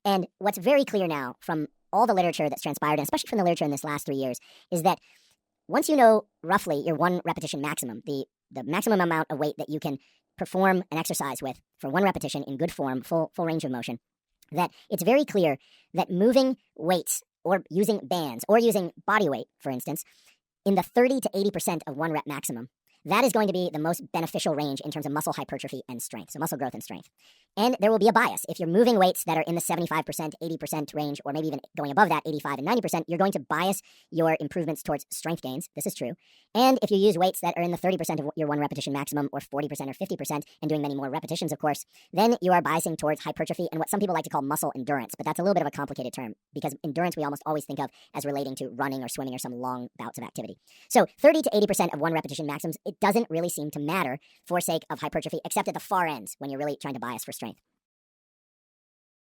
And what's very clear now from all the literature that's transpired, and especially from the literature in this last 3 years, is that once you know roughly your 1 repetition maximum, the maximum amount of weight that you can perform an exercise with for 1 repetition in good form, full range of motion, that it's very clear that moving weights or using bands or using body weight, for instance, in the 30 to 80% of 1 rep maximum, that is going to be the most beneficial range in terms of muscle hypertrophy and strength, so muscle growth and strength. And there will be a bias. If you're moving weights that are in the 75%, 80% range, or maybe even going above that, 85 and 90%, you're going to bias your improvements towards strength gains. This is true. And if you use weights that are in the 30% of your 1 repetition maximum, or 40% or 50%, and doing many more repetitions, of course, then you are biasing towards hypertrophy and what some people like to call muscle endurance. But that's a little bit of a complicated term, because endurance we almost always think of as relating to running or swimming or some long bouts of activity. So 30 to 80% of 1 repetition maxims, it doesn't really seem to matter for sake of hypertrophy, except at the far ends when you're really trying to bias for strength.